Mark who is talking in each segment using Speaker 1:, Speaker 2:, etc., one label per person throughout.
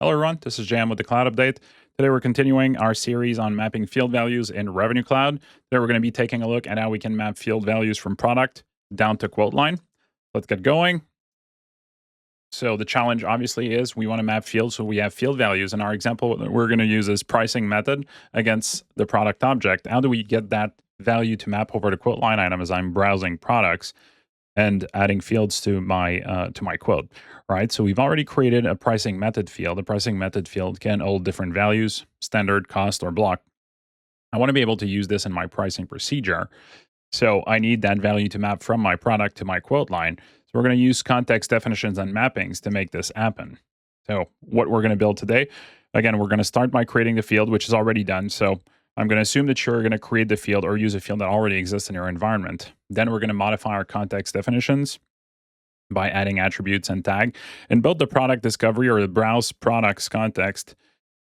Speaker 1: Hello everyone, this is Jam with the Cloud Update. Today we're continuing our series on mapping field values in Revenue Cloud. Today we're going to be taking a look at how we can map field values from product down to quote line. Let's get going. So the challenge obviously is we want to map fields, so we have field values. And our example that we're going to use is pricing method against the product object. How do we get that value to map over to quote line item as I'm browsing products and adding fields to my quote, right? So we've already created a pricing method field. The pricing method field can hold different values, standard, cost, or block. I want to be able to use this in my pricing procedure. So I need that value to map from my product to my quote line. So we're going to use context definitions and mappings to make this happen. So what we're going to build today, again, we're going to start by creating the field, which is already done. So I'm going to assume that you're going to create the field or use a field that already exists in your environment. Then we're going to modify our context definitions by adding attributes and tag in both the product discovery or the browse products context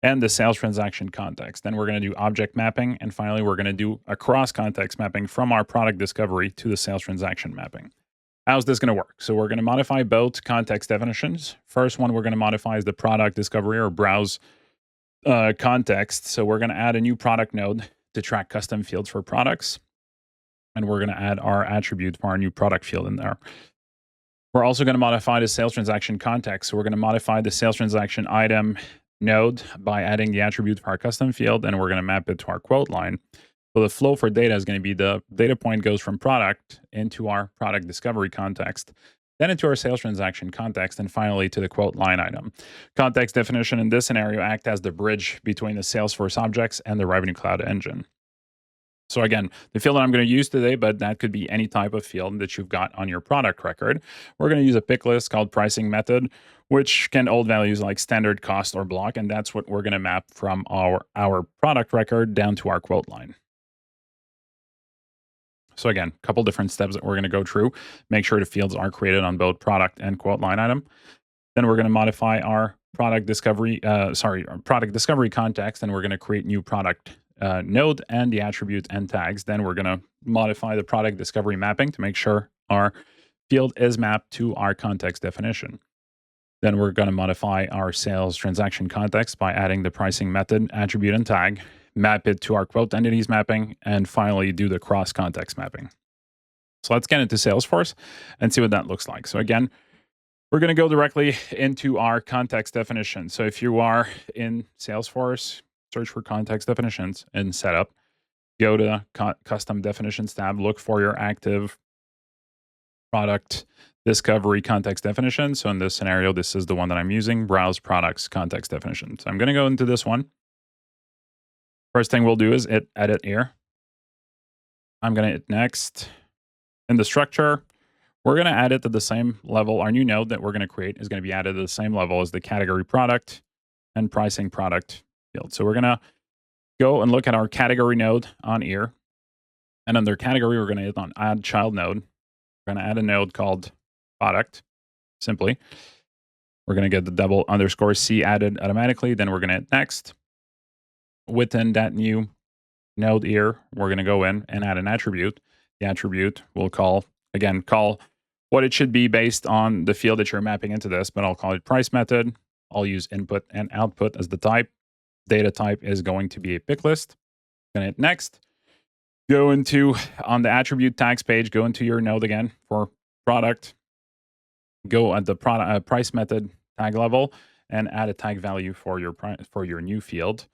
Speaker 1: and the sales transaction context. Then we're going to do object mapping. And finally, we're going to do a cross context mapping from our product discovery to the sales transaction mapping. How's this going to work? So we're going to modify both context definitions. First one we're going to modify is the product discovery or browse context. So we're going to add a new product node to track custom fields for products. And we're going to add our attribute for our new product field in there. We're also going to modify the sales transaction context. So we're going to modify the sales transaction item node by adding the attribute for our custom field, and we're going to map it to our quote line. So the flow for data is going to be the data point goes from product into our product discovery context, then into our sales transaction context, and finally to the quote line item. Context definition in this scenario act as the bridge between the Salesforce objects and the Revenue Cloud engine. So again, the field that I'm going to use today, but that could be any type of field that you've got on your product record. We're going to use a picklist called pricing method, which can hold values like standard, cost, or block. And that's what we're going to map from our product record down to our quote line. So again, a couple different steps that we're going to go through. Make sure the fields are created on both product and quote line item. Then we're going to modify our product discovery context, and we're going to create new product node and the attributes and tags. Then we're going to modify the product discovery mapping to make sure our field is mapped to our context definition. Then we're going to modify our sales transaction context by adding the pricing method, attribute, and tag, map it to our quote entities mapping, and finally do the cross context mapping. So let's get into Salesforce and see what that looks like. So again, we're going to go directly into our context definition. So if you are in Salesforce, search for context definitions in setup, go to custom definitions tab, look for your active product discovery context definition. So in this scenario, this is the one that I'm using, browse products context definition. So I'm going to go into this one. First thing we'll do is hit edit here. I'm going to hit next. In the structure, we're going to add it to the same level. Our new node that we're going to create is going to be added to the same level as the category product and pricing product field. So we're going to go and look at our category node on here. And under category, we're going to hit on add child node. We're going to add a node called product, simply. We're going to get the double underscore C added automatically. Then we're going to hit next. Within that new node here, we're going to go in and add an attribute. The attribute will call what it should be based on the field that you're mapping into this, but I'll call it price method. I'll use input and output as the type. Data type is going to be a picklist. Going to hit next. Go into, on the attribute tags page, go into your node again for product. Go at the price method tag level and add a tag value for your new field.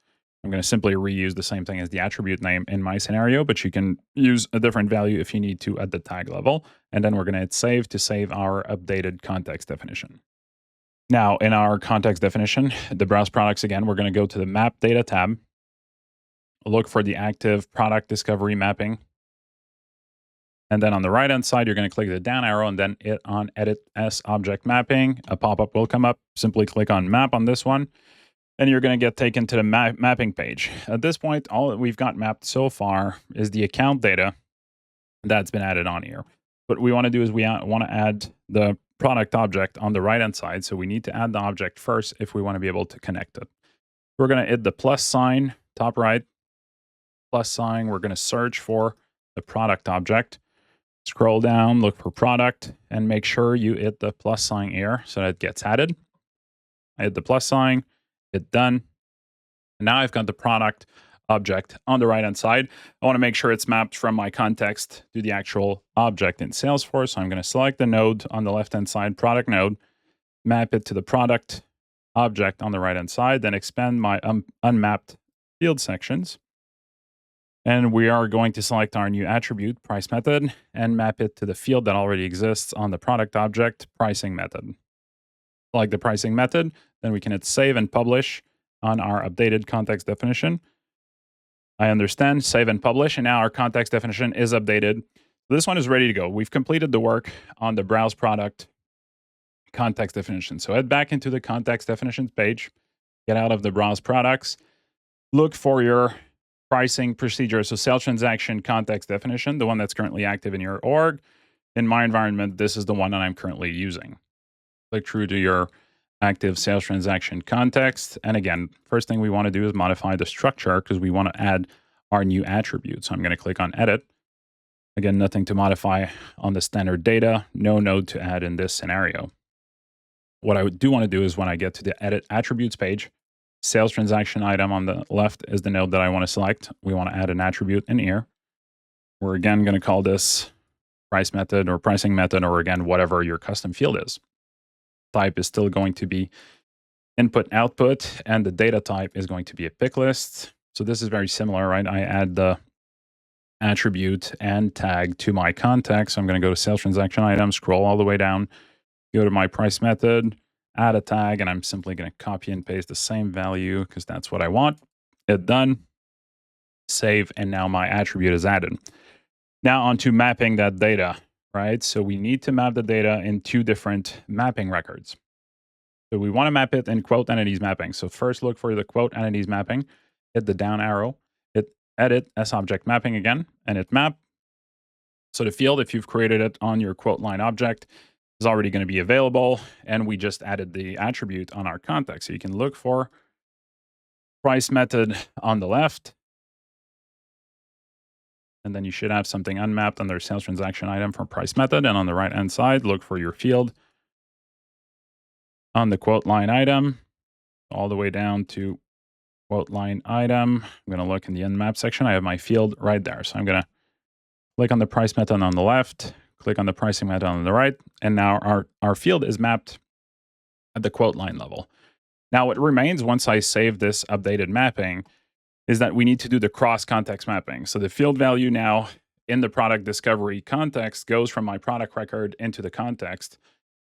Speaker 1: I'm going to simply reuse the same thing as the attribute name in my scenario, but you can use a different value if you need to at the tag level. And then we're going to hit save to save our updated context definition. Now, in our context definition, the browse products again, we're going to go to the map data tab, look for the active product discovery mapping. And then on the right-hand side, you're going to click the down arrow and then hit on edit as object mapping. A pop-up will come up. Simply click on map on this one. And you're going to get taken to the mapping page. At this point, all that we've got mapped so far is the account data that's been added on here. What we want to do is we want to add the product object on the right-hand side. So we need to add the object first if we want to be able to connect it. We're going to hit the plus sign, top right, plus sign. We're going to search for the product object. Scroll down, look for product, and make sure you hit the plus sign here so that it gets added. I hit the plus sign. Hit done. And now I've got the product object on the right-hand side. I want to make sure it's mapped from my context to the actual object in Salesforce. So I'm going to select the node on the left-hand side, product node, map it to the product object on the right-hand side, then expand my unmapped field sections. And we are going to select our new attribute, price method, and map it to the field that already exists on the product object, pricing method. Select the pricing method, then we can hit save and publish on our updated context definition. I understand, save and publish, and now our context definition is updated. This one is ready to go. We've completed the work on the browse product context definition. So head back into the context definitions page, get out of the browse products, look for your pricing procedure. So sales transaction context definition, the one that's currently active in your org. In my environment, this is the one that I'm currently using. Click through to your active sales transaction context. And again, first thing we want to do is modify the structure because we want to add our new attribute. So I'm going to click on edit. Again, nothing to modify on the standard data, no node to add in this scenario. What I do want to do is when I get to the edit attributes page, sales transaction item on the left is the node that I want to select. We want to add an attribute in here. We're again going to call this price method or pricing method, or again, whatever your custom field is. Type is still going to be input output, and the data type is going to be a pick list. So this is very similar, right? I add the attribute and tag to my context. So I'm going to go to sales transaction item, scroll all the way down, go to my price method, add a tag, and I'm simply going to copy and paste the same value because that's what I want. Hit done, save, and now my attribute is added. Now onto mapping that data, right? So we need to map the data in two different mapping records. So we want to map it in quote entities mapping. So first look for the quote entities mapping, hit the down arrow, hit edit as object mapping again, and hit map. So the field, if you've created it on your quote line object, is already going to be available. And we just added the attribute on our context. So you can look for price method on the left. And then you should have something unmapped under sales transaction item for price method. And on the right-hand side, look for your field on the quote line item, all the way down to quote line item. I'm going to look in the unmapped section. I have my field right there. So I'm going to click on the price method on the left, click on the pricing method on the right. And now our field is mapped at the quote line level. Now what remains once I save this updated mapping is that we need to do the cross context mapping. So the field value now in the product discovery context goes from my product record into the context.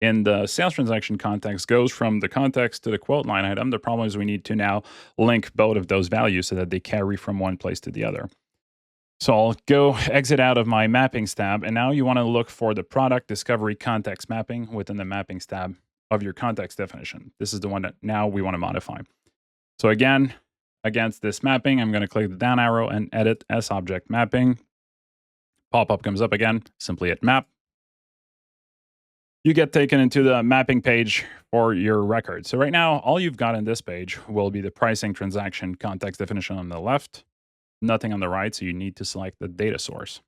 Speaker 1: In the sales transaction context goes from the context to the quote line item. The problem is we need to now link both of those values so that they carry from one place to the other. So I'll go exit out of my mappings tab. And now you want to look for the product discovery context mapping within the mappings tab of your context definition. This is the one that now we want to modify. So again, against this mapping, I'm going to click the down arrow and edit as object mapping. Pop-up comes up again, simply hit map. You get taken into the mapping page for your record. So right now, all you've got in this page will be the pricing transaction context definition on the left, nothing on the right, so you need to select the data source.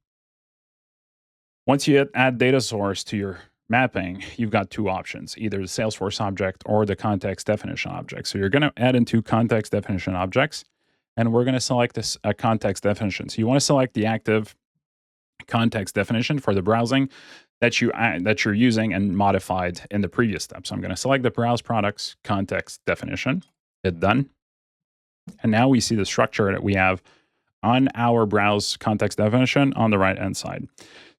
Speaker 1: Once you hit add data source to your mapping, you've got two options, either the Salesforce object or the context definition object. So you're going to add into context definition objects, and we're going to select this context definition. So you want to select the active context definition for the browsing that you're using and modified in the previous step. So I'm going to select the browse products context definition, hit done. And now we see the structure that we have on our browse context definition on the right-hand side.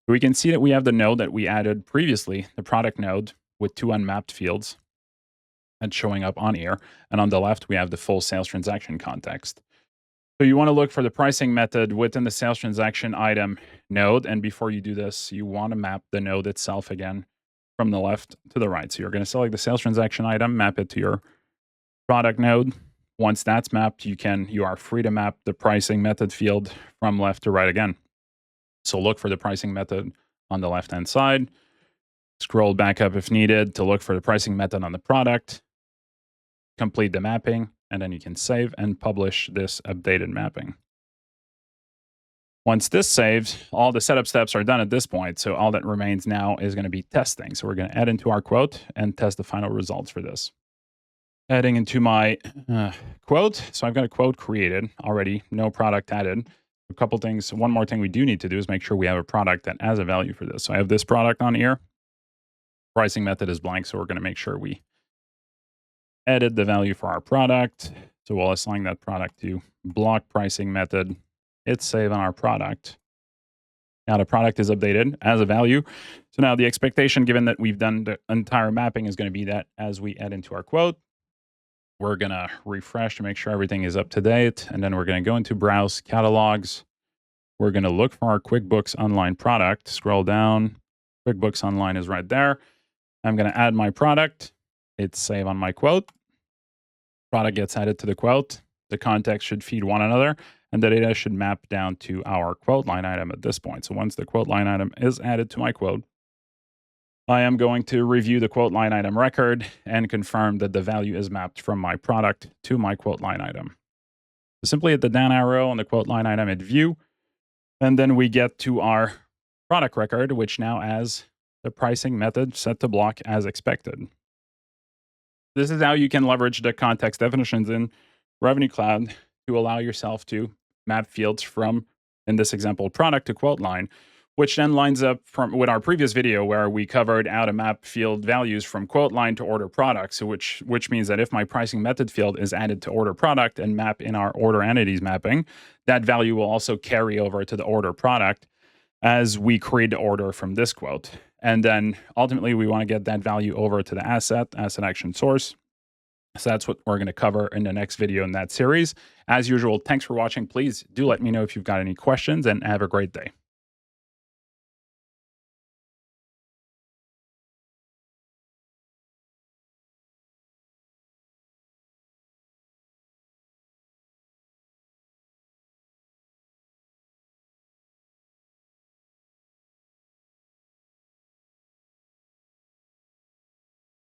Speaker 1: We can see that we have the node that we added previously, the product node with two unmapped fields and showing up on here. And on the left, we have the full sales transaction context. So you want to look for the pricing method within the sales transaction item node. And before you do this, you want to map the node itself again from the left to the right. So you're going to select the sales transaction item, map it to your product node. Once that's mapped, you are free to map the pricing method field from left to right again. So look for the pricing method on the left-hand side. Scroll back up if needed to look for the pricing method on the product. Complete the mapping, and then you can save and publish this updated mapping. Once this saves, all the setup steps are done at this point. So all that remains now is going to be testing. So we're going to add into our quote and test the final results for this. Heading into my quote. So I've got a quote created already, no product added. A couple things. One more thing we do need to do is make sure we have a product that has a value for this. So I have this product on here. Pricing method is blank, so we're going to make sure we edit the value for our product. So we'll assign that product to block pricing method. Hit save on our product. Now the product is updated as a value. So now the expectation, given that we've done the entire mapping, is going to be that as we add into our quote, we're going to refresh to make sure everything is up to date. And then we're going to go into Browse Catalogs. We're going to look for our QuickBooks Online product. Scroll down. QuickBooks Online is right there. I'm going to add my product. Hit save on my quote. Product gets added to the quote. The context should feed one another, and the data should map down to our quote line item at this point. So once the quote line item is added to my quote, I am going to review the quote line item record and confirm that the value is mapped from my product to my quote line item. So simply hit the down arrow on the quote line item at view, and then we get to our product record, which now has the pricing method set to block as expected. This is how you can leverage the context definitions in Revenue Cloud to allow yourself to map fields from, in this example, product to quote line, which then lines up with our previous video where we covered how to map field values from quote line to order product. So which means that if my pricing method field is added to order product and map in our order entities mapping, that value will also carry over to the order product as we create the order from this quote. And then ultimately we want to get that value over to the asset action source. So that's what we're going to cover in the next video in that series. As usual, thanks for watching. Please do let me know if you've got any questions, and have a great day.